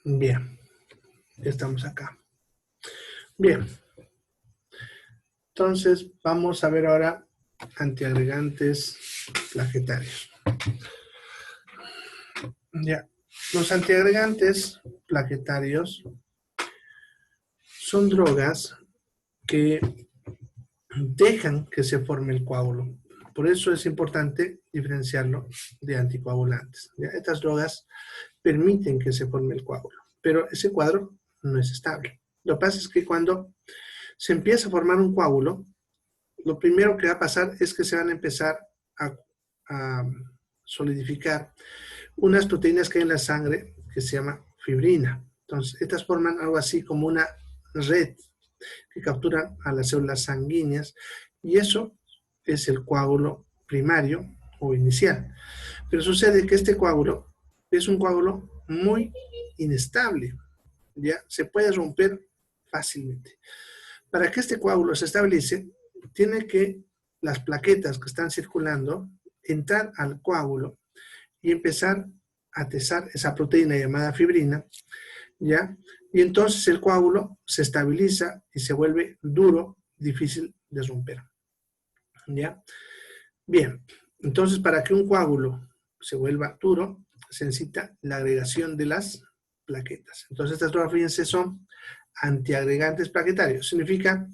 Bien, ya estamos acá. Bien, entonces vamos a ver ahora antiagregantes plaquetarios. Ya, los antiagregantes plaquetarios son drogas que dejan que se forme el coágulo. Por eso es importante diferenciarlo de anticoagulantes. ¿Ya? Estas drogas permiten que se forme el coágulo, pero ese cuadro no es estable. Lo que pasa es que cuando se empieza a formar un coágulo, lo primero que va a pasar es que se van a empezar a solidificar unas proteínas que hay en la sangre que se llama fibrina. Entonces, estas forman algo así como una red que captura a las células sanguíneas y eso es el coágulo primario o inicial. Pero sucede que este coágulo es un coágulo muy inestable, ¿ya? Se puede romper fácilmente. Para que este coágulo se estabilice, tiene que las plaquetas que están circulando entrar al coágulo y empezar a tesar esa proteína llamada fibrina, ¿ya? Y entonces el coágulo se estabiliza y se vuelve duro, difícil de romper, ¿ya? Bien, entonces para que un coágulo se vuelva duro, se necesita la agregación de las plaquetas. Entonces estas drogas, fíjense, son antiagregantes plaquetarios. Significa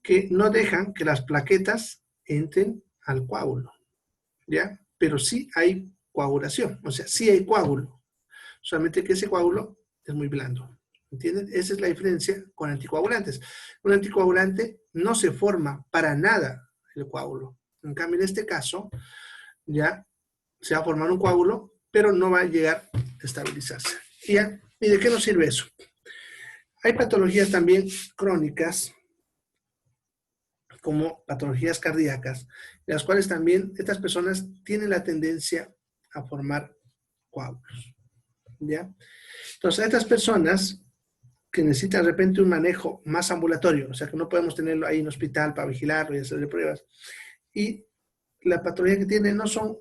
que no dejan que las plaquetas entren al coágulo, ¿ya? Pero sí hay coagulación, o sea, sí hay coágulo, solamente que ese coágulo es muy blando, ¿entienden? Esa es la diferencia con anticoagulantes. Un anticoagulante no se forma para nada el coágulo. En cambio, en este caso, ya se va a formar un coágulo, pero no va a llegar a estabilizarse. ¿Ya? ¿Y de qué nos sirve eso? Hay patologías también crónicas, como patologías cardíacas, en las cuales también estas personas tienen la tendencia a formar coágulos, ¿ya? Entonces, a estas personas que necesitan de repente un manejo más ambulatorio, o sea, que no podemos tenerlo ahí en hospital para vigilarlo y hacerle pruebas, y la patología que tienen no son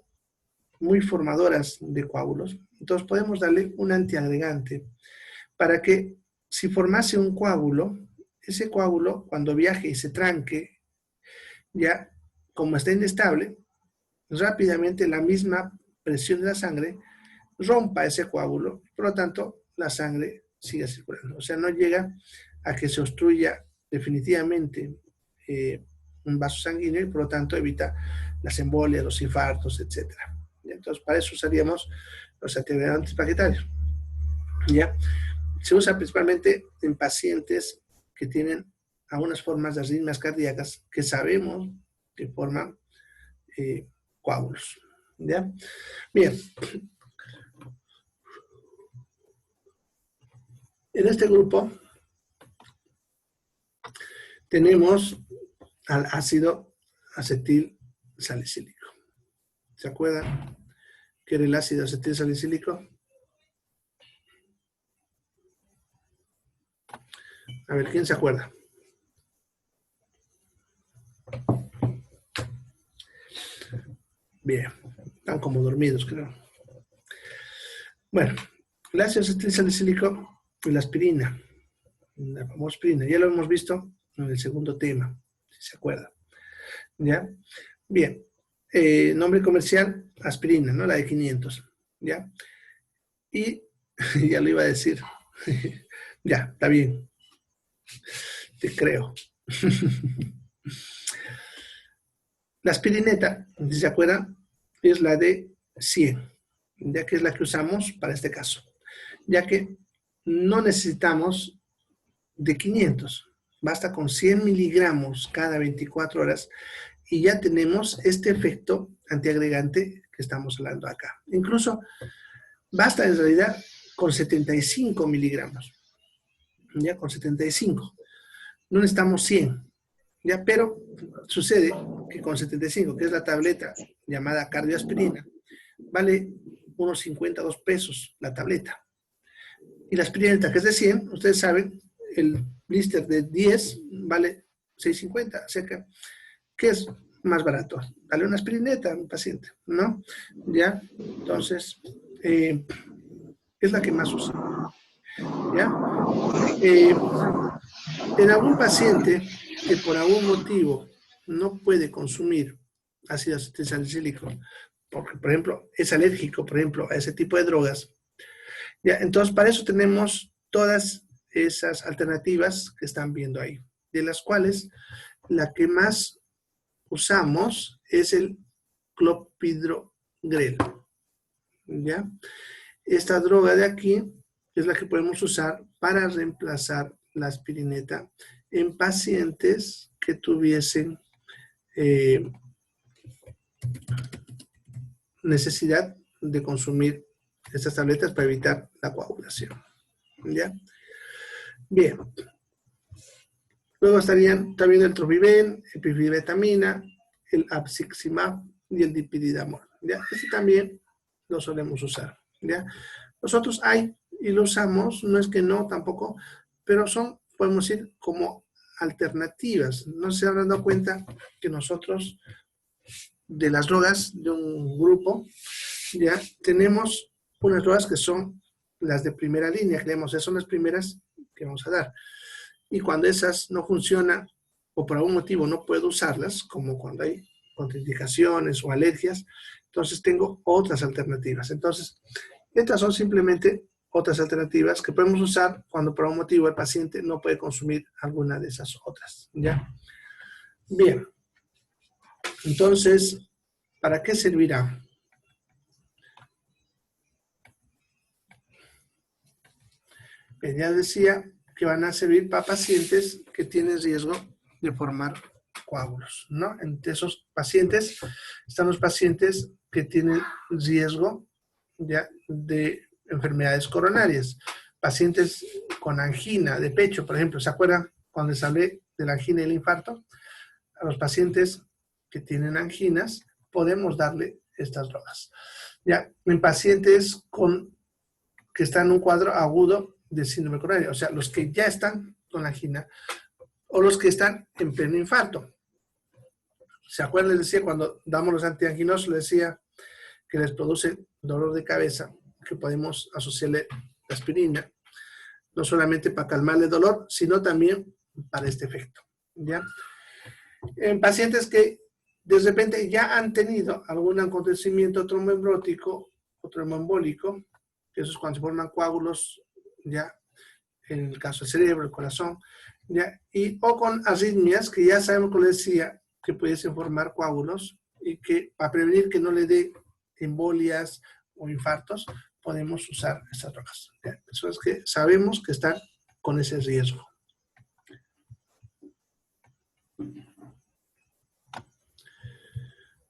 muy formadoras de coágulos, entonces podemos darle un antiagregante para que si formase un coágulo, ese coágulo cuando viaje y se tranque, ya como está inestable, rápidamente la misma presión de la sangre rompa ese coágulo, por lo tanto la sangre sigue circulando. O sea, no llega a que se obstruya definitivamente un vaso sanguíneo y por lo tanto evita las embolias, los infartos, etc. Entonces, para eso usaríamos los antiagregantes plaquetarios. ¿Ya? Se usa principalmente en pacientes que tienen algunas formas de arritmias cardíacas que sabemos que forman coágulos. ¿Ya? Bien. En este grupo tenemos al ácido acetil salicílico. ¿Se acuerdan qué era el ácido acetil salicílico? A ver, ¿quién se acuerda? Bien, están como dormidos, creo. Bueno, el ácido acetil salicílico y la aspirina, la famosa aspirina, ya lo hemos visto en el segundo tema, si se acuerdan. ¿Ya? Bien, nombre comercial, aspirina, ¿no? La de 500, ¿ya? Y ya lo iba a decir. Ya, está bien. Te creo. La aspirineta, si se acuerdan, es la de 100, ya que es la que usamos para este caso, ya que no necesitamos de 500, basta con 100 miligramos cada 24 horas y ya tenemos este efecto antiagregante que estamos hablando acá. Incluso basta en realidad con 75 miligramos, ya con 75, no necesitamos 100. ¿Ya? Pero sucede que con 75, que es la tableta llamada cardioaspirina, vale unos 52 pesos la tableta. Y la aspirina, que es de 100, ustedes saben, el blister de 10 vale 6.50, o sea que es más barato. Dale una aspirineta a un paciente, ¿no? ¿Ya? Entonces, es la que más usa. ¿Ya? En algún paciente que por algún motivo no puede consumir ácido acetil salicílico, porque, por ejemplo, es alérgico, por ejemplo, a ese tipo de drogas, ¿ya? Entonces, para eso tenemos todas esas alternativas que están viendo ahí, de las cuales la que más usamos es el clopidogrel, ¿ya? Esta droga de aquí es la que podemos usar para reemplazar la aspirineta en pacientes que tuviesen necesidad de consumir estas tabletas para evitar la coagulación. ¿Ya? Bien. Luego estarían también el troviben, epifibretamina, el abciximab y el dipididamol. ¿Ya? Este también lo solemos usar. ¿Ya? Nosotros hay y lo usamos, no es que no tampoco, pero son, podemos decir, como alternativas. No se han dado cuenta que nosotros, de las drogas de un grupo, ya tenemos unas drogas que son las de primera línea, creemos, esas son las primeras que vamos a dar. Y cuando esas no funcionan o por algún motivo no puedo usarlas, como cuando hay contraindicaciones o alergias, entonces tengo otras alternativas. Entonces, estas son simplemente otras alternativas que podemos usar cuando por algún motivo el paciente no puede consumir alguna de esas otras, ¿ya? Bien. Entonces, ¿para qué servirá? Ya decía que van a servir para pacientes que tienen riesgo de formar coágulos, ¿no? Entre esos pacientes están los pacientes que tienen riesgo ya de enfermedades coronarias, pacientes con angina de pecho, por ejemplo. ¿Se acuerdan cuando les hablé de la angina y el infarto? A los pacientes que tienen anginas podemos darle estas drogas. Ya, en pacientes que están en un cuadro agudo de síndrome coronario, o sea, los que ya están con la angina o los que están en pleno infarto. ¿Se acuerdan? Les decía, cuando damos los antianginosos, les decía que les produce dolor de cabeza, que podemos asociarle la aspirina, no solamente para calmarle el dolor, sino también para este efecto, ¿ya? En pacientes que de repente ya han tenido algún acontecimiento tromboembólico o tromboembólico, que eso es cuando se forman coágulos, ya en el caso del cerebro, el corazón, ya, o con arritmias, que ya sabemos, como les decía, que pudiesen formar coágulos y que para prevenir que no le dé embolias o infartos, podemos usar estas drogas. ¿Ya? Personas que sabemos que están con ese riesgo.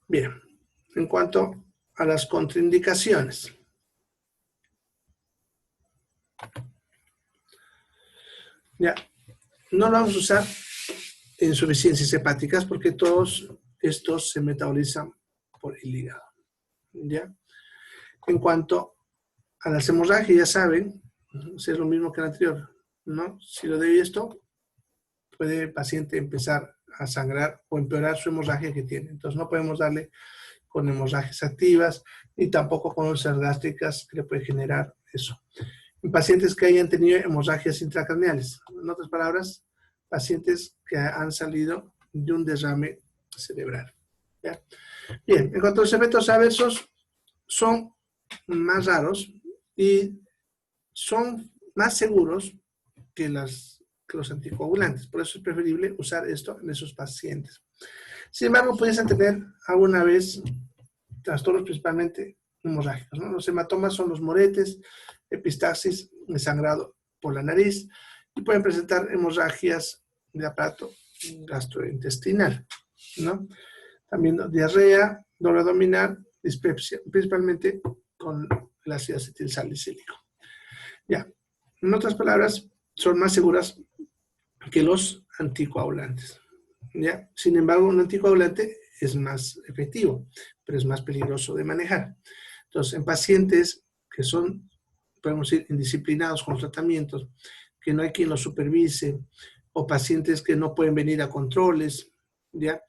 Bien, en cuanto a las contraindicaciones. Ya, no lo vamos a usar en insuficiencias hepáticas porque todos estos se metabolizan por el hígado. ¿Ya? En cuanto a las hemorragias, ya saben, es lo mismo que el anterior, ¿no? Si lo doy esto, puede el paciente empezar a sangrar o empeorar su hemorragia que tiene. Entonces no podemos darle con hemorragias activas y tampoco con úlceras gástricas que le puede generar eso. En pacientes que hayan tenido hemorragias intracraneales, en otras palabras, pacientes que han salido de un derrame cerebral. ¿Ya? Bien, en cuanto a los efectos adversos, son más raros y son más seguros que los anticoagulantes. Por eso es preferible usar esto en esos pacientes. Sin embargo, pueden tener alguna vez trastornos principalmente hemorrágicos, ¿no? Los hematomas son los moretes, epistaxis, sangrado por la nariz y pueden presentar hemorragias de aparato gastrointestinal, ¿no? También diarrea, dolor abdominal, dispepsia, principalmente con el ácido acetil salicílico. Ya, en otras palabras, son más seguras que los anticoagulantes. ¿Ya? Sin embargo, un anticoagulante es más efectivo, pero es más peligroso de manejar. Entonces, en pacientes que son, podemos decir, indisciplinados con los tratamientos, que no hay quien los supervise, o pacientes que no pueden venir a controles, ¿ya?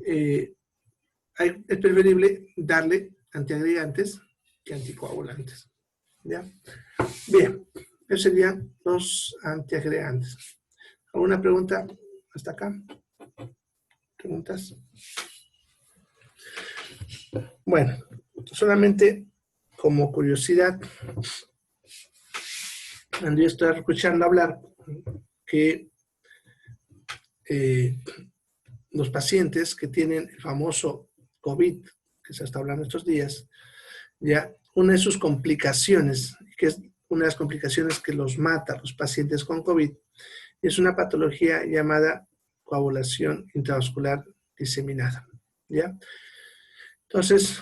Es preferible darle antiagregantes que anticoagulantes. ¿Ya? Bien, esos serían los antiagregantes. ¿Alguna pregunta hasta acá? ¿Preguntas? Bueno, solamente como curiosidad, yo estoy escuchando hablar que los pacientes que tienen el famoso COVID, que se está hablando estos días, ya una de sus complicaciones, que es una de las complicaciones que los mata a los pacientes con COVID, es una patología llamada coagulación intravascular diseminada, ¿ya? Entonces,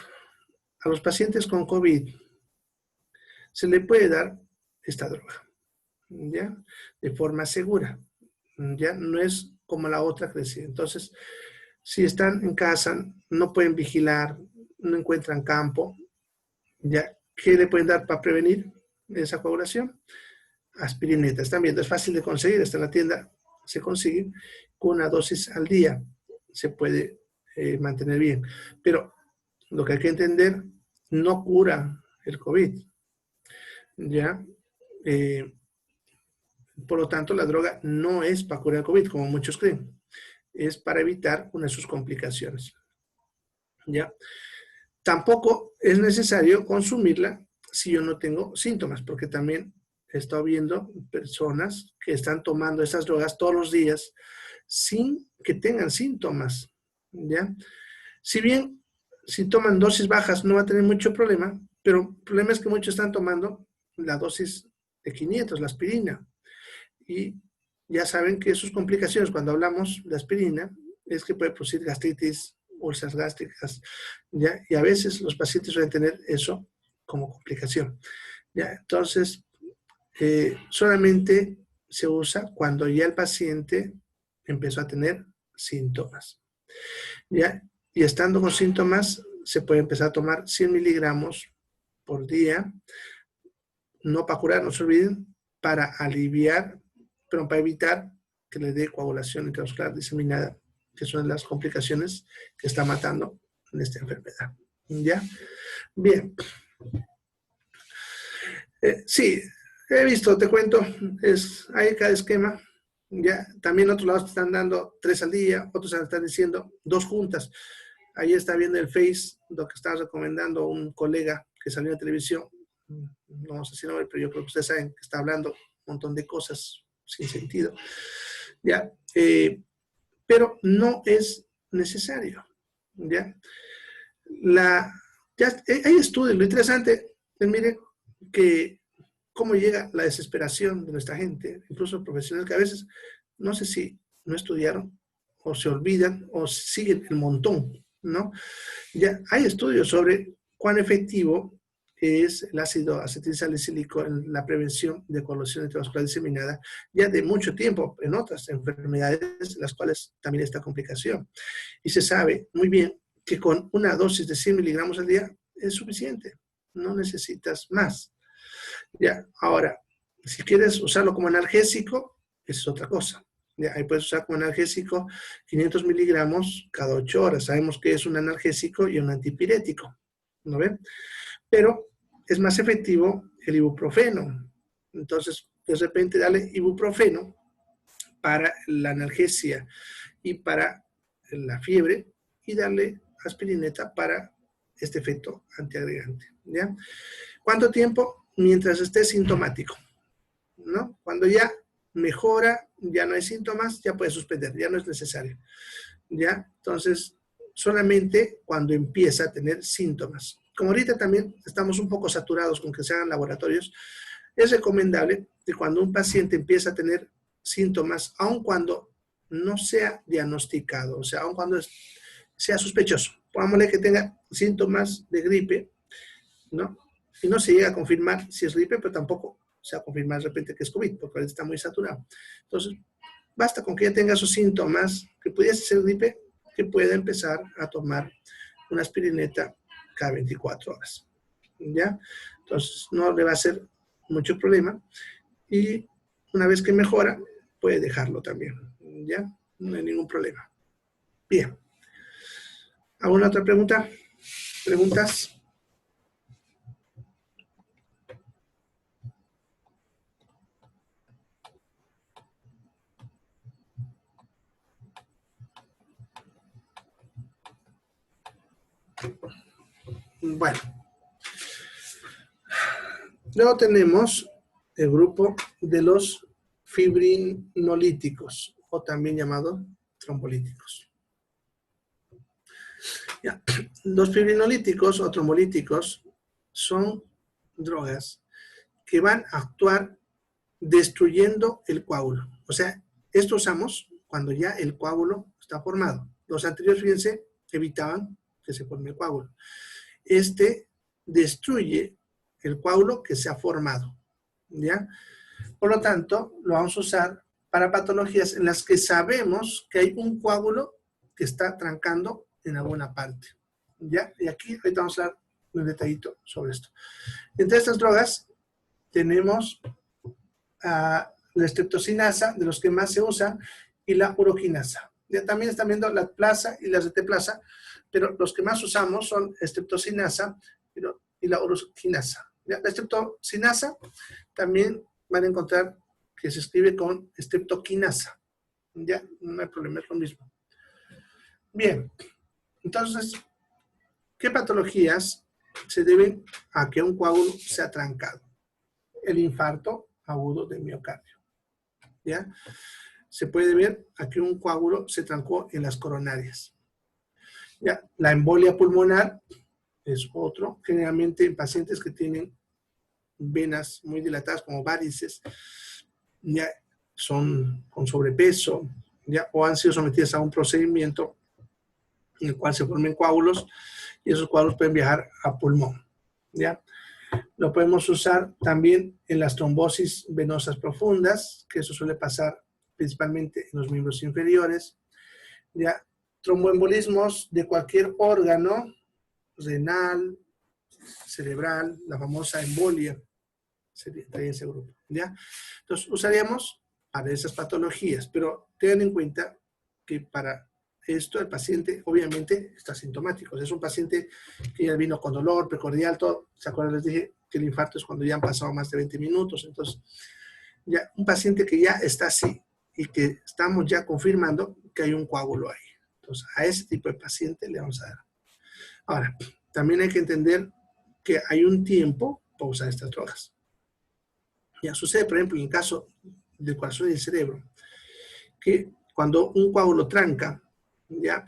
a los pacientes con COVID se le puede dar esta droga, ¿ya? De forma segura, ¿ya? No es como la otra que decía. Entonces, si están en casa, no pueden vigilar, no encuentran campo, ¿ya? ¿Qué le pueden dar para prevenir esa coagulación? Aspirineta. Están viendo, es fácil de conseguir, está en la tienda, se consigue con una dosis al día, se puede mantener bien. Pero lo que hay que entender, no cura el COVID, ¿ya? Por lo tanto, la droga no es para curar el COVID, como muchos creen. Es para evitar una de sus complicaciones, ¿ya? Tampoco es necesario consumirla si yo no tengo síntomas, porque también he estado viendo personas que están tomando esas drogas todos los días sin que tengan síntomas, ¿ya? Si bien, si toman dosis bajas no va a tener mucho problema, pero el problema es que muchos están tomando la dosis de 500, la aspirina, y ya saben que sus complicaciones cuando hablamos de aspirina es que puede producir gastritis, úlceras gástricas, ¿ya? Y a veces los pacientes suelen tener eso como complicación, ¿ya? Entonces, solamente se usa cuando ya el paciente empezó a tener síntomas, ¿ya? Y estando con síntomas, se puede empezar a tomar 100 miligramos por día, no para curar, no se olviden, para aliviar, pero para evitar que le dé coagulación intravascular diseminada, que son las complicaciones que está matando en esta enfermedad. ¿Ya? Bien. Sí, he visto, te cuento, hay cada esquema. Ya, también otros lados te están dando 3 al día, otros están diciendo 2 juntas. Ahí está viendo el Face, lo que está recomendando un colega que salió en televisión. No sé si no, pero yo creo que ustedes saben que está hablando un montón de cosas sin sentido. Ya, pero no es necesario. Ya, hay estudios, lo interesante es, miren, que cómo llega la desesperación de nuestra gente, incluso profesionales que a veces, no sé si no estudiaron, o se olvidan, o siguen el montón, ¿no? Ya hay estudios sobre cuán efectivo es el ácido acetilsalicílico en la prevención de coagulación intravascular diseminada ya de mucho tiempo en otras enfermedades, las cuales también esta complicación. Y se sabe muy bien que con una dosis de 100 miligramos al día es suficiente, no necesitas más. Ya, ahora, si quieres usarlo como analgésico, es otra cosa. Ya, ahí puedes usar como analgésico 500 miligramos cada 8 horas. Sabemos que es un analgésico y un antipirético, ¿no ven? Pero es más efectivo el ibuprofeno. Entonces, de repente, dale ibuprofeno para la analgesia y para la fiebre y darle aspirineta para este efecto antiagregante, ¿ya? ¿Cuánto tiempo? Mientras esté sintomático, ¿no? Cuando ya mejora, ya no hay síntomas, ya puede suspender, ya no es necesario, ¿ya? Entonces, solamente cuando empieza a tener síntomas. Como ahorita también estamos un poco saturados con que se hagan laboratorios, es recomendable que cuando un paciente empieza a tener síntomas, aun cuando no sea diagnosticado, o sea, aun cuando sea sospechoso, pongámosle que tenga síntomas de gripe, ¿no? Y no se llega a confirmar si es gripe, pero tampoco se va a confirmar de repente que es COVID, porque ahorita está muy saturado. Entonces, basta con que ya tenga esos síntomas, que pudiese ser gripe, que pueda empezar a tomar una aspirineta cada 24 horas, ¿ya? Entonces, no le va a hacer mucho problema y una vez que mejora, puede dejarlo también, ¿ya? No hay ningún problema. Bien. ¿Alguna otra pregunta? ¿Preguntas? Bueno. Luego tenemos el grupo de los fibrinolíticos, o también llamados trombolíticos. Ya. Los fibrinolíticos o trombolíticos son drogas que van a actuar destruyendo el coágulo. O sea, esto usamos cuando ya el coágulo está formado. Los anteriores, fíjense, evitaban que se forme el coágulo. Este destruye el coágulo que se ha formado, ¿ya? Por lo tanto, lo vamos a usar para patologías en las que sabemos que hay un coágulo que está trancando en alguna parte, ¿ya? Y aquí ahorita vamos a hablar un detallito sobre esto. Entre estas drogas tenemos la streptocinasa, de los que más se usan, y la uroquinasa. Ya también están viendo la plaza y la reteplaza, pero los que más usamos son streptocinasa y la uroquinasa. ¿Ya? La streptocinasa también van a encontrar que se escribe con streptoquinasa. Ya, no hay problema, es lo mismo. Bien, entonces, ¿qué patologías se deben a que un coágulo sea trancado? El infarto agudo del miocardio. ¿Ya? Se puede ver a que un coágulo se trancó en las coronarias. ¿Ya? La embolia pulmonar es otro, generalmente en pacientes que tienen venas muy dilatadas como varices, ya son con sobrepeso, ya, o han sido sometidas a un procedimiento en el cual se formen coágulos y esos coágulos pueden viajar a pulmón, ¿ya? Lo podemos usar también en las trombosis venosas profundas, que eso suele pasar principalmente en los miembros inferiores, ¿ya? Tromboembolismos de cualquier órgano, renal, cerebral, la famosa embolia, sería en ese grupo, ¿ya? Entonces, usaríamos para esas patologías, pero tengan en cuenta que para esto el paciente obviamente está sintomático. Es un paciente que ya vino con dolor, precordial, todo. ¿Se acuerdan? Les dije que el infarto es cuando ya han pasado más de 20 minutos. Entonces, ya un paciente que ya está así y que estamos ya confirmando que hay un coágulo ahí. Entonces, a ese tipo de paciente le vamos a dar. Ahora, también hay que entender que hay un tiempo para usar estas drogas. Ya sucede, por ejemplo, en el caso del corazón y el cerebro, que cuando un coágulo tranca, ya,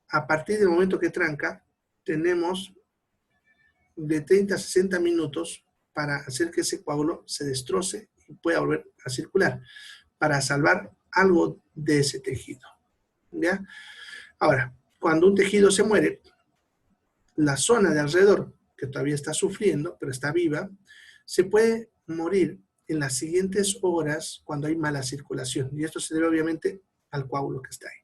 a partir del momento que tranca, tenemos de 30 a 60 minutos para hacer que ese coágulo se destroce y pueda volver a circular, para salvar algo de ese tejido, ¿ya? Ahora, cuando un tejido se muere, la zona de alrededor que todavía está sufriendo, pero está viva, se puede morir en las siguientes horas cuando hay mala circulación. Y esto se debe obviamente al coágulo que está ahí.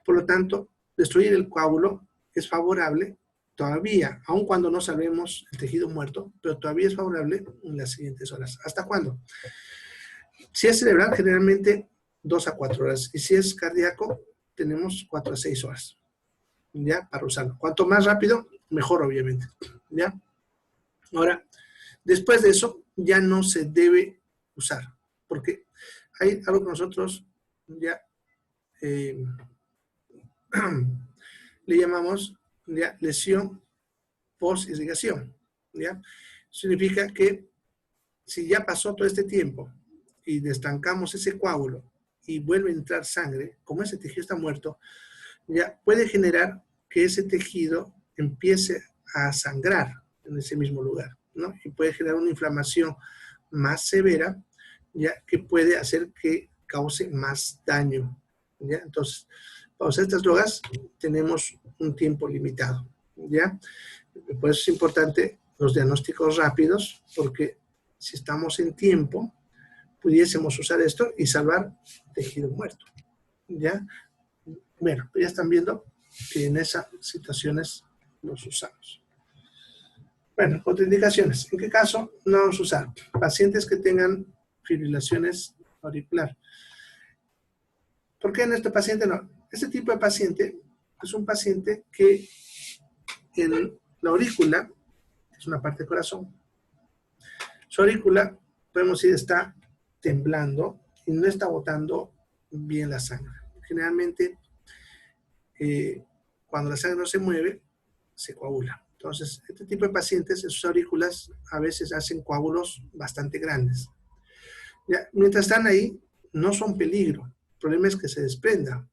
Por lo tanto, destruir el coágulo es favorable todavía, aun cuando no salvemos el tejido muerto, pero todavía es favorable en las siguientes horas. ¿Hasta cuándo? Si es cerebral, generalmente 2 a 4 horas. Y si es cardíaco, tenemos 4 a 6 horas. ¿Ya? Para usarlo. Cuanto más rápido, mejor, obviamente. ¿Ya? Ahora, después de eso, ya no se debe usar. Porque hay algo que nosotros ya le llamamos ya lesión post-irrigación. ¿Ya? Significa que si ya pasó todo este tiempo y destancamos ese coágulo y vuelve a entrar sangre, como ese tejido está muerto, ya puede generar que ese tejido empiece a sangrar en ese mismo lugar, ¿no? Y puede generar una inflamación más severa, ya que puede hacer que cause más daño, ¿ya? Entonces, para usar estas drogas tenemos un tiempo limitado, ¿ya? Por eso es importante los diagnósticos rápidos, porque si estamos en tiempo, pudiésemos usar esto y salvar tejido muerto, ¿ya? Bueno, ya están viendo que en esas situaciones los usamos. Bueno, contraindicaciones. ¿En qué caso no vamos a usar? Pacientes que tengan fibrilaciones auricular. ¿Por qué en este paciente no? Este tipo de paciente es un paciente que en la aurícula, es una parte del corazón, su aurícula, podemos decir, está temblando y no está botando bien la sangre. Generalmente, cuando la sangre no se mueve, se coagula. Entonces, este tipo de pacientes en sus aurículas a veces hacen coágulos bastante grandes. ¿Ya? Mientras están ahí, no son peligro. El problema es que se desprenda.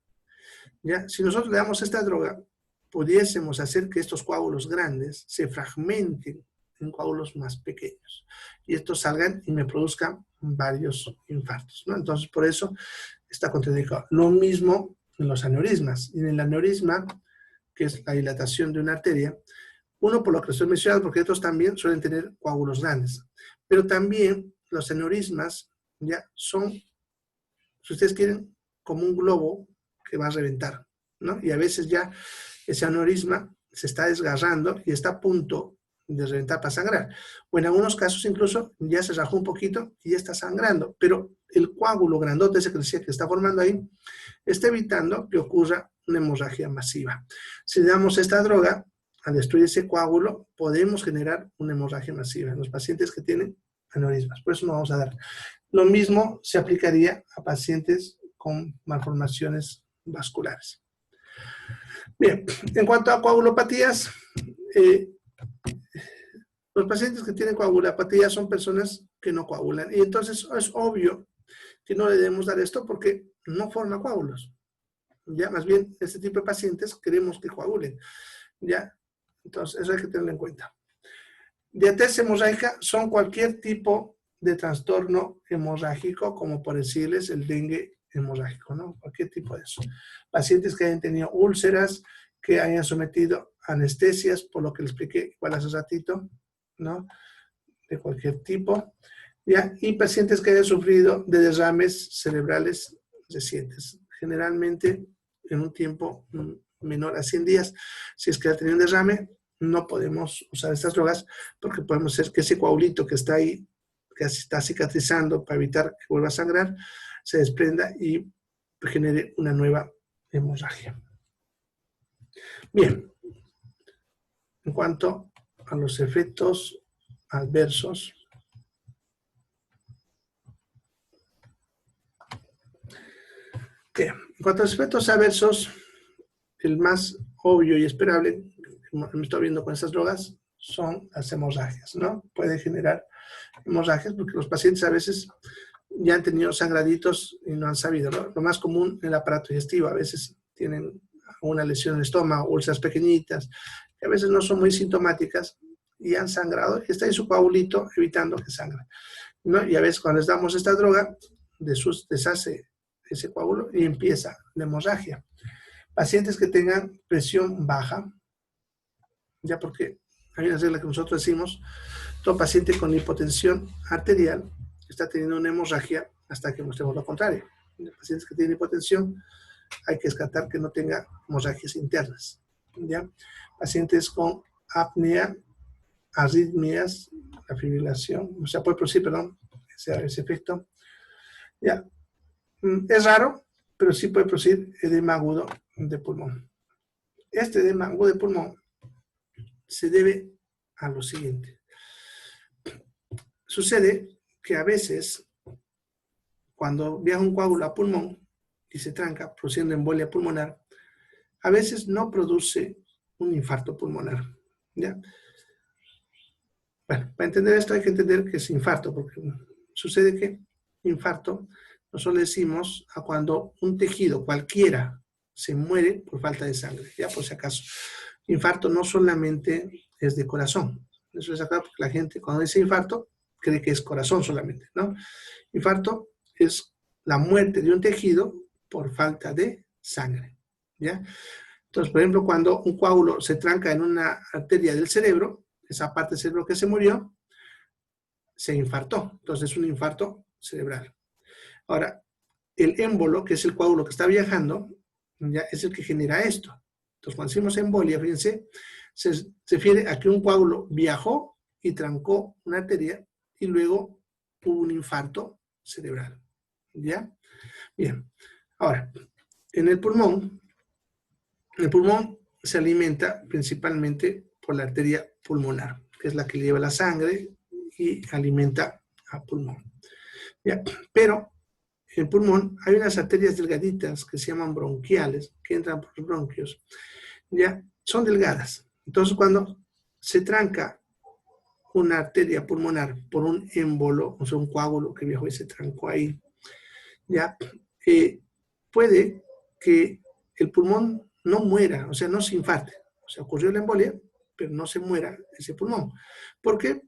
¿Ya? Si nosotros le damos esta droga, pudiésemos hacer que estos coágulos grandes se fragmenten en coágulos más pequeños. Y estos salgan y me produzcan varios infartos, ¿no? Entonces, por eso está contraindicado. Lo mismo en los aneurismas. Y en el aneurisma, que es la dilatación de una arteria, uno por lo que estoy mencionando, porque otros también suelen tener coágulos grandes. Pero también los aneurismas ya son, si ustedes quieren, como un globo que va a reventar, ¿no? Y a veces ya ese aneurisma se está desgarrando y está a punto de reventar para sangrar. O en algunos casos incluso ya se rajó un poquito y ya está sangrando, pero el coágulo grandote, ese que decía que está formando ahí, está evitando que ocurra una hemorragia masiva. Si le damos esta droga, al destruir ese coágulo, podemos generar una hemorragia masiva en los pacientes que tienen aneurismas. Por eso no vamos a dar. Lo mismo se aplicaría a pacientes con malformaciones vasculares. Bien, en cuanto a coagulopatías, los pacientes que tienen coagulopatía son personas que no coagulan. Y entonces es obvio que no le debemos dar esto porque no forma coágulos. Ya, más bien, este tipo de pacientes queremos que coagulen. Ya, entonces eso hay que tenerlo en cuenta. Diatesis hemorrágica son cualquier tipo de trastorno hemorrágico, como por decirles el dengue hemorrágico, ¿no? Cualquier tipo de eso. Pacientes que hayan tenido úlceras, que hayan sometido anestesias, por lo que les expliqué igual hace ratito, ¿no? De cualquier tipo. ¿Ya? Y pacientes que hayan sufrido de derrames cerebrales recientes, generalmente en un tiempo menor a 100 días. Si es que ha tenido un derrame, no podemos usar estas drogas porque podemos hacer que ese coagulito que está ahí, que está cicatrizando para evitar que vuelva a sangrar, se desprenda y genere una nueva hemorragia. Bien, en cuanto a los efectos adversos, en cuanto a los efectos adversos, el más obvio y esperable, como hemos estado viendo con estas drogas, son las hemorragias, ¿no? Puede generar hemorragias porque los pacientes a veces ya han tenido sangraditos y no han sabido, ¿no? Lo más común en el aparato digestivo, a veces tienen una lesión en el estómago, úlceras pequeñitas, que a veces no son muy sintomáticas y han sangrado y está en su coagulito evitando que sangre, ¿no? Y a veces cuando les damos esta droga, deshace ese coágulo y empieza la hemorragia. Pacientes que tengan presión baja, ya porque hay una regla que nosotros decimos, todo paciente con hipotensión arterial está teniendo una hemorragia hasta que mostremos lo contrario. Los pacientes que tienen hipotensión hay que descartar que no tenga hemorragias internas. ¿Ya? Pacientes con apnea, arritmias, la fibrilación, o sea, puede producir, perdón, ese efecto. ¿Ya? Es raro, pero sí puede producir edema agudo de pulmón. Este edema agudo de pulmón se debe a lo siguiente. Sucede que a veces, cuando viaja un coágulo a pulmón y se tranca, produciendo embolia pulmonar, a veces no produce un infarto pulmonar. ¿Ya? Bueno, para entender esto hay que entender que es infarto, porque sucede que infarto nosotros le decimos a cuando un tejido cualquiera se muere por falta de sangre, ya por si acaso. Infarto no solamente es de corazón. Eso es acá porque la gente cuando dice infarto cree que es corazón solamente, ¿no? Infarto es la muerte de un tejido por falta de sangre, ¿ya? Entonces, por ejemplo, cuando un coágulo se tranca en una arteria del cerebro, esa parte del cerebro que se murió, se infartó. Entonces, es un infarto cerebral. Ahora, el émbolo, que es el coágulo que está viajando, ya es el que genera esto. Entonces, cuando decimos embolia, fíjense, se refiere a que un coágulo viajó y trancó una arteria y luego hubo un infarto cerebral. ¿Ya? Bien. Ahora, en el pulmón se alimenta principalmente por la arteria pulmonar, que es la que lleva la sangre y alimenta al pulmón. ¿Ya? Pero en el pulmón hay unas arterias delgaditas que se llaman bronquiales, que entran por los bronquios. ¿Ya? Son delgadas. Entonces, cuando se tranca una arteria pulmonar por un émbolo, o sea, un coágulo que viajó y se trancó ahí, ¿ya? Puede que el pulmón no muera, o sea, no se infarte. O sea, ocurrió la embolia, pero no se muera ese pulmón. ¿Por qué?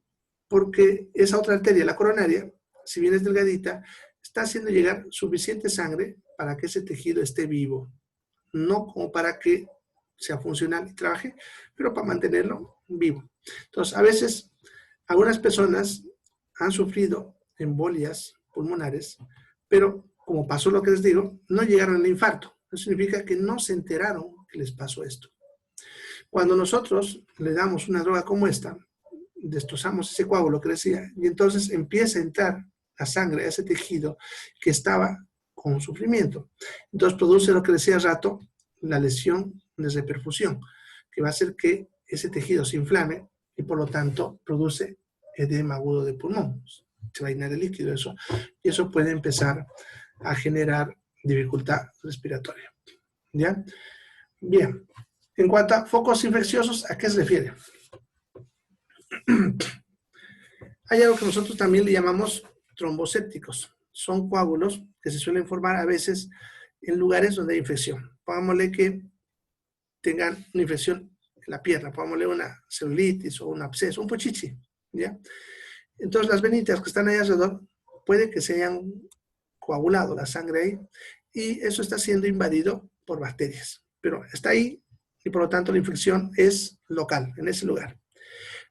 Porque esa otra arteria, la coronaria, si bien es delgadita, está haciendo llegar suficiente sangre para que ese tejido esté vivo. No como para que sea funcional y trabaje, pero para mantenerlo vivo. Entonces, a veces, algunas personas han sufrido embolias pulmonares, pero como pasó lo que les digo, no llegaron al infarto. Eso significa que no se enteraron que les pasó esto. Cuando nosotros le damos una droga como esta, destrozamos ese coágulo que decía, y entonces empieza a entrar la sangre a ese tejido que estaba con sufrimiento. Entonces produce lo que decía hace rato, la lesión de reperfusión, que va a hacer que ese tejido se inflame y por lo tanto produce edema agudo de pulmón. Se va a llenar el líquido eso, y eso puede empezar a generar dificultad respiratoria. ¿Ya? Bien. En cuanto a focos infecciosos, ¿a qué se refiere? Hay algo que nosotros también le llamamos trombocépticos. Son coágulos que se suelen formar a veces en lugares donde hay infección. Pongámosle que tengan una infección en la pierna, pongámosle una celulitis o un absceso, un pochichi, ¿ya? Entonces las venitas que están ahí alrededor puede que se hayan coagulado la sangre ahí y eso está siendo invadido por bacterias, pero está ahí y por lo tanto la infección es local, en ese lugar.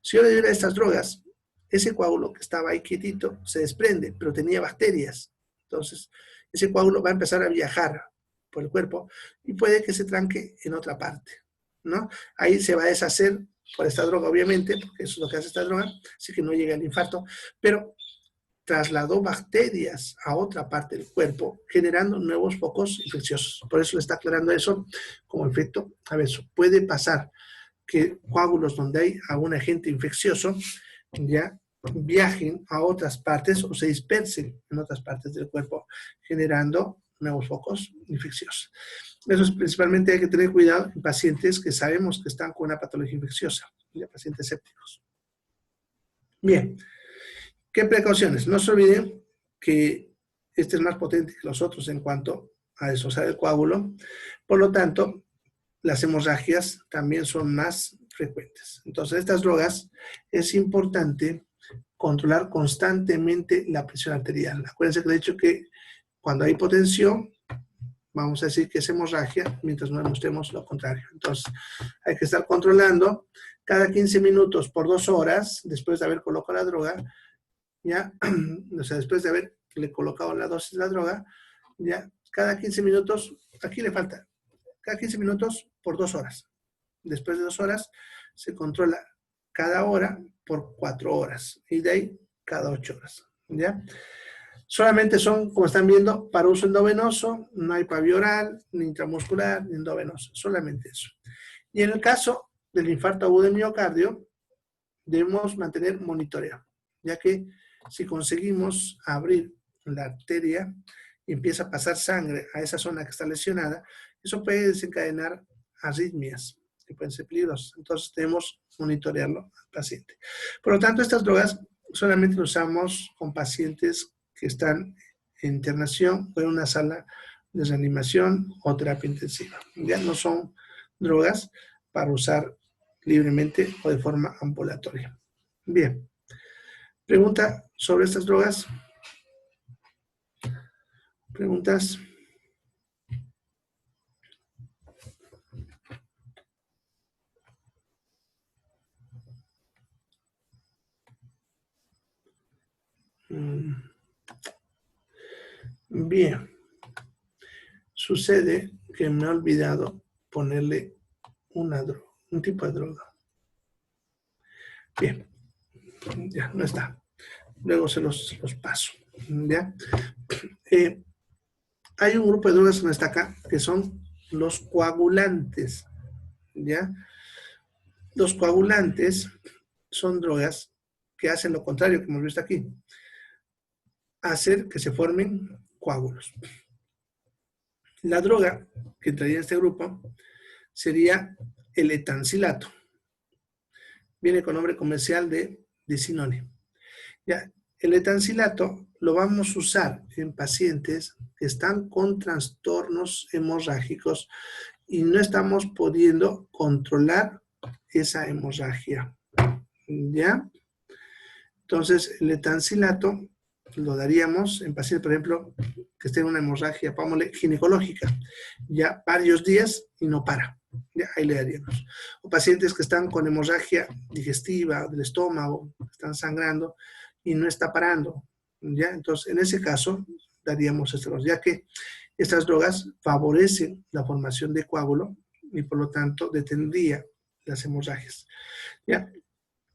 Si yo le diera estas drogas, ese coágulo que estaba ahí quietito se desprende, pero tenía bacterias. Entonces, ese coágulo va a empezar a viajar por el cuerpo y puede que se tranque en otra parte, ¿no? Ahí se va a deshacer por esta droga, obviamente, porque eso es lo que hace esta droga, así que no llega al infarto, pero trasladó bacterias a otra parte del cuerpo, generando nuevos focos infecciosos. Por eso le está aclarando eso como efecto adverso. Puede pasar que coágulos donde hay algún agente infeccioso ya viajen a otras partes o se dispersen en otras partes del cuerpo, generando nuevos focos infecciosos. Eso es principalmente hay que tener cuidado en pacientes que sabemos que están con una patología infecciosa, ya pacientes sépticos. Bien, ¿qué precauciones? No se olviden que este es más potente que los otros en cuanto a destrozar el coágulo, por lo tanto, las hemorragias también son más frecuentes. Entonces, estas drogas es importante controlar constantemente la presión arterial. Acuérdense que he dicho que cuando hay hipotensión, vamos a decir que es hemorragia mientras no demostremos lo contrario. Entonces, hay que estar controlando cada 15 minutos por 2 horas, después de haber colocado la droga, ya, o sea, después de haberle colocado la dosis de la droga, ya, cada 15 minutos, aquí le falta, cada 15 minutos por 2 horas. Después de 2 horas, se controla cada hora por 4 horas, y de ahí cada 8 horas, ¿ya? Solamente son, como están viendo, para uso endovenoso, no hay para vía oral, ni intramuscular, ni endovenoso, solamente eso. Y en el caso del infarto agudo de miocardio, debemos mantener monitoreo, ya que si conseguimos abrir la arteria y empieza a pasar sangre a esa zona que está lesionada, eso puede desencadenar arritmias que pueden ser peligrosas. Entonces debemos monitorearlo al paciente. Por lo tanto, estas drogas solamente las usamos con pacientes que están en internación o en una sala de reanimación o terapia intensiva. Ya no son drogas para usar libremente o de forma ambulatoria. Bien. ¿Pregunta sobre estas drogas? ¿Preguntas? Bien. Sucede que me he olvidado ponerle una droga, un tipo de droga. Bien. Ya, no está. Luego se los paso. ¿Ya? Hay un grupo de drogas que no está acá, que son los coagulantes. ¿Ya? Los coagulantes son drogas que hacen lo contrario que hemos visto aquí. Hacer que se formen coágulos. La droga que entraría en este grupo sería el etancilato. Viene con nombre comercial de Disinone. Ya, el etancilato lo vamos a usar en pacientes que están con trastornos hemorrágicos y no estamos pudiendo controlar esa hemorragia. ¿Ya? Entonces, el etancilato lo daríamos en pacientes, por ejemplo, que estén en una hemorragia, pongámosle, ginecológica, ya varios días y no para. Ya, ahí le daríamos. O pacientes que están con hemorragia digestiva del estómago, están sangrando y no está parando. ¿Ya? Entonces, en ese caso, daríamos estas drogas, ya que estas drogas favorecen la formación de coágulo y por lo tanto detendría las hemorragias. ¿Ya?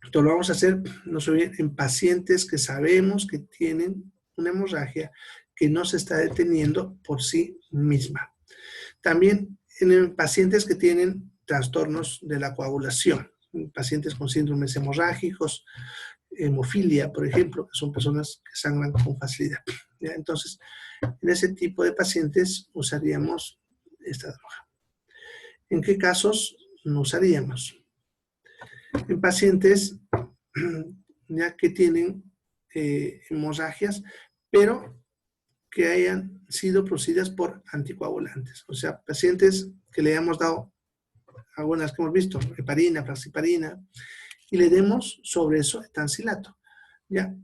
Esto lo vamos a hacer, no sé bien, en pacientes que sabemos que tienen una hemorragia que no se está deteniendo por sí misma. También en pacientes que tienen trastornos de la coagulación, pacientes con síndromes hemorrágicos, hemofilia, por ejemplo, que son personas que sangran con facilidad. ¿Ya? Entonces, en ese tipo de pacientes usaríamos esta droga. ¿En qué casos no usaríamos? En pacientes ya que tienen hemorragias, pero que hayan sido producidas por anticoagulantes. O sea, pacientes que le hayamos dado algunas que hemos visto, heparina, fraxiparina, y le demos sobre eso etancilato. Ya,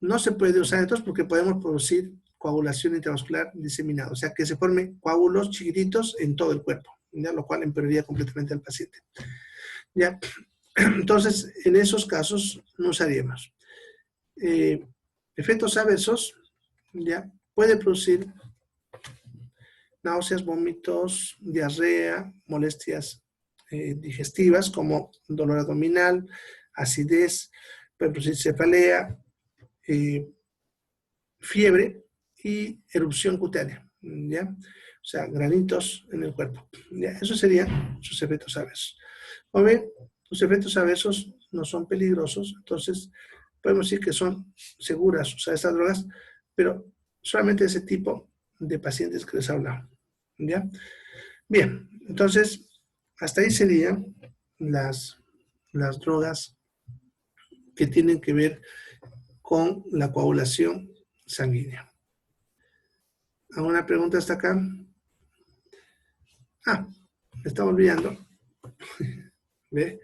no se puede usar estos porque podemos producir coagulación intravascular diseminada, o sea, que se formen coágulos chiquititos en todo el cuerpo, ¿ya? Lo cual empeoraría completamente al paciente. ¿Ya? Entonces, en esos casos no usaríamos. Efectos adversos, ¿ya? Puede producir náuseas, vómitos, diarrea, molestias digestivas como dolor abdominal, acidez, puede producir cefalea, fiebre y erupción cutánea, ¿ya? O sea, granitos en el cuerpo, ¿ya? Esos serían sus efectos adversos. O bien, los efectos adversos no son peligrosos, entonces podemos decir que son seguras usar estas drogas, pero solamente ese tipo de pacientes que les hablamos, ¿ya? Bien, entonces, hasta ahí serían las drogas que tienen que ver con la coagulación sanguínea. ¿Alguna pregunta hasta acá? Ah, me estaba olvidando. ¿Ve?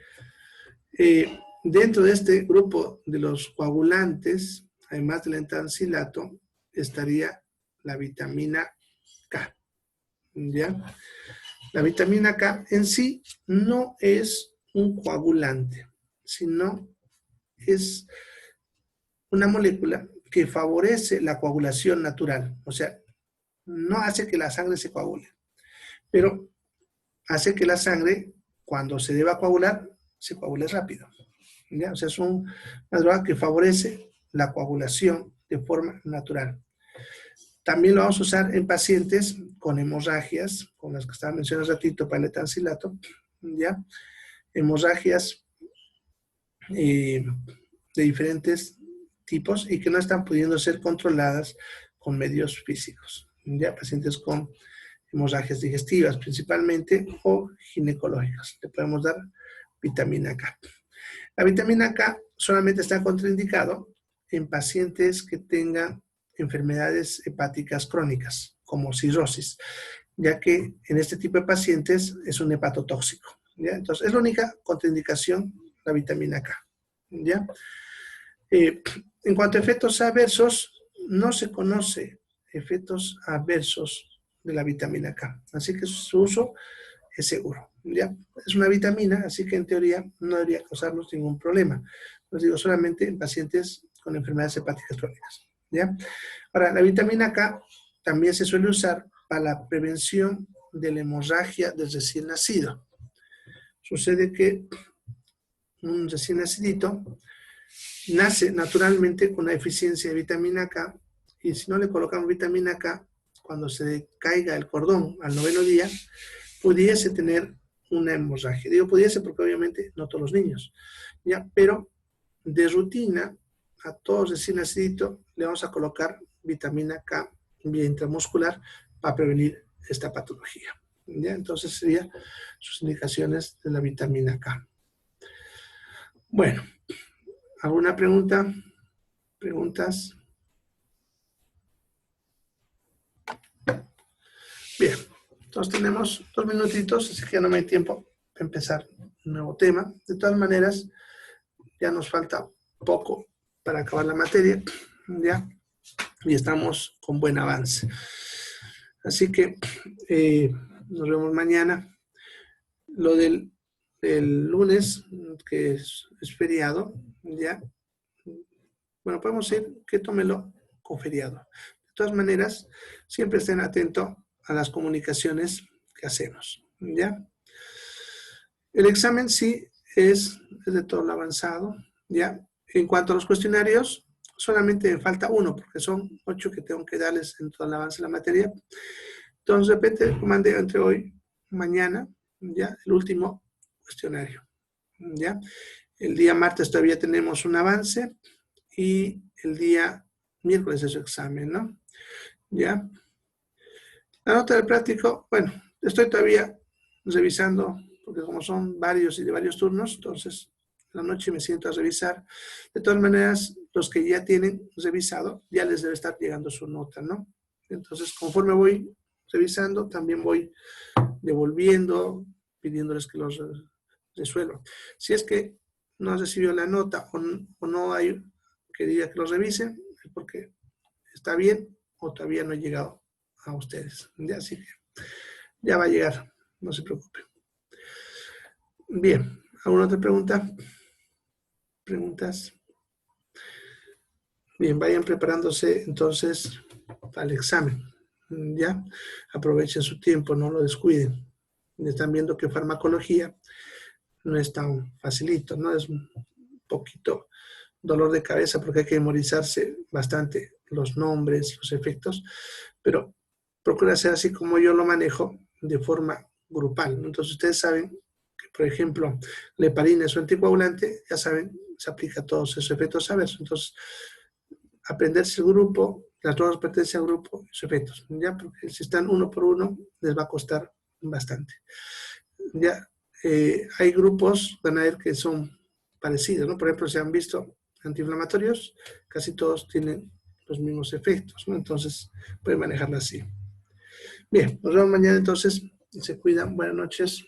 Dentro de este grupo de los coagulantes, además del etancilato, estaría la vitamina K. ¿ya? La vitamina K en sí no es un coagulante, sino es una molécula que favorece la coagulación natural. O sea, no hace que la sangre se coagule, pero hace que la sangre, cuando se deba coagular, se coagule rápido. ¿Ya? O sea, es una droga que favorece la coagulación de forma natural. También lo vamos a usar en pacientes con hemorragias, con las que estaba mencionando un ratito, para el etancilato, ¿ya? Hemorragias de diferentes tipos y que no están pudiendo ser controladas con medios físicos, ¿ya? Pacientes con hemorragias digestivas principalmente o ginecológicas. Le podemos dar vitamina K. La vitamina K solamente está contraindicado en pacientes que tengan enfermedades hepáticas crónicas, como cirrosis, ya que en este tipo de pacientes es un hepatotóxico, ¿ya? Entonces, es la única contraindicación la vitamina K, ¿ya? En cuanto a efectos adversos, no se conoce efectos adversos de la vitamina K, así que su uso es seguro, ¿ya? Es una vitamina, así que en teoría no debería causarnos ningún problema. Los digo solamente en pacientes con enfermedades hepáticas crónicas, ¿ya? Ahora, la vitamina K también se suele usar para la prevención de la hemorragia del recién nacido. Sucede que un recién nacidito nace naturalmente con una deficiencia de vitamina K y si no le colocamos vitamina K, cuando se caiga el cordón al 9º día, pudiese tener una hemorragia. Digo pudiese porque obviamente no todos los niños, ¿ya? Pero de rutina a todos recién nacidito le vamos a colocar vitamina K vía intramuscular para prevenir esta patología, ¿ya? Entonces serían sus indicaciones de la vitamina K. Bueno, ¿alguna pregunta? ¿Preguntas? Bien, entonces tenemos 2 minutitos, así que ya no me hay tiempo para empezar un nuevo tema. De todas maneras, ya nos falta poco para acabar la materia, ¿ya? Y estamos con buen avance. Así que nos vemos mañana. Lo del lunes, que es feriado, ¿ya? Bueno, podemos decir que tómelo con feriado. De todas maneras, siempre estén atentos a las comunicaciones que hacemos, ¿ya? El examen sí es de todo lo avanzado, ¿ya? En cuanto a los cuestionarios, solamente me falta uno, porque son 8 que tengo que darles en todo el avance de la materia. Entonces, de repente, mandé entre hoy y mañana, ¿ya? El último cuestionario, ¿ya? El día martes todavía tenemos un avance y el día miércoles es su examen, ¿no? ¿Ya? La nota del práctico, bueno, estoy todavía revisando, porque como son varios y de varios turnos, entonces en la noche me siento a revisar. De todas maneras, los que ya tienen revisado, ya les debe estar llegando su nota, ¿no? Entonces, conforme voy revisando, también voy devolviendo, pidiéndoles que los resuelvan. Si es que no recibió la nota o no hay que diga que los revisen, es porque está bien o todavía no ha llegado a ustedes. Ya, así que ya va a llegar, no se preocupe. Bien, ¿alguna otra pregunta? ¿Preguntas? Bien, vayan preparándose entonces para el examen. Ya, aprovechen su tiempo, no lo descuiden. Están viendo que farmacología no es tan facilito, ¿no? Es un poquito dolor de cabeza porque hay que memorizarse bastante los nombres, los efectos, pero procura hacer así como yo lo manejo de forma grupal, ¿no? Entonces ustedes saben que, por ejemplo, la heparina es un anticoagulante, ya saben, se aplica a todos esos efectos adversos. Entonces, aprenderse el grupo, las drogas pertenecen al grupo, sus efectos, ¿ya? Porque si están uno por uno, les va a costar bastante. Ya, hay grupos, van a ver que son parecidos, ¿no? Por ejemplo, se han visto antiinflamatorios, casi todos tienen los mismos efectos, ¿no? Entonces, pueden manejarlo así. Bien, nos vemos mañana entonces. Se cuidan. Buenas noches.